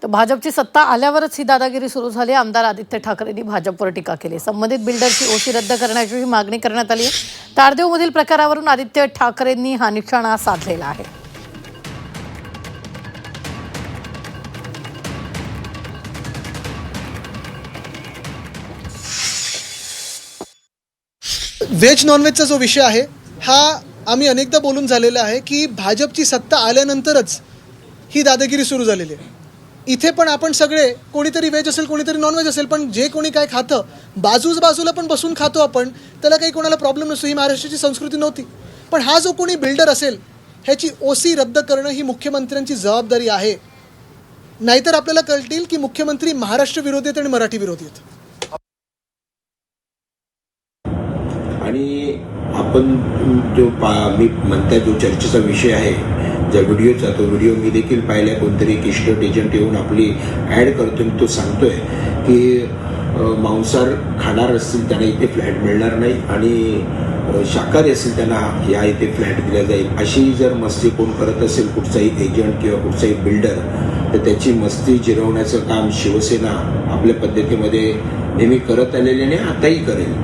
तर भाजपची सत्ता आल्यावरच ही दादागिरी सुरू झाली। आमदार आदित्य ठाकरेंनी भाजपवर टीका केली। संबंधित बिल्डरची ओसी रद्द करण्याची मागणी करण्यात आली आहे। तारदेवमधील प्रकारावरून आदित्य ठाकरेंनी हा निशाणा साधलेला आहे। व्हेज नॉनव्हेजचा जो विषय आहे हा आम्ही अनेकदा बोलून झालेला आहे की भाजपची सत्ता आल्यानंतरच ही दादागिरी सुरू झालेली आहे। इथे पण आपण सगळे कोणीतरी व्हेज असेल कोणीतरी नॉनव्हेज असेल, पण जे कोणी काय खातं बाजूला पण बसून खातो आपण, त्याला काही कोणाला प्रॉब्लेम नसतो। ही महाराष्ट्राची संस्कृती नव्हती। पण हा जो कोणी बिल्डर असेल ह्याची ओसी रद्द करणं ही मुख्यमंत्र्यांची जबाबदारी आहे। नाहीतर आपल्याला कळतील की मुख्यमंत्री महाराष्ट्र विरोधी आहेत आणि मराठी विरोधी आहेत। आणि आपण जो मी म्हणता जो चर्चेचा विषय आहे, ज्या व्हिडिओचा तो व्हिडिओ मी देखील पाहिला। कोणतरी एक इस्टेट एजंट येऊन आपली ॲड करतो आणि तो सांगतोय की मांसाहार खाणार असतील त्यांना इथे फ्लॅट मिळणार नाही आणि शाकाहारी असतील त्यांना या इथे फ्लॅट दिला जाईल। अशी जर मस्ती कोण करत असेल, कुठचाही एजंट किंवा कुठचाही बिल्डर, तर त्याची मस्ती जिरवण्याचं काम शिवसेना आपल्या पद्धतीमध्ये नेहमी करत आलेली आणि आताही करेल।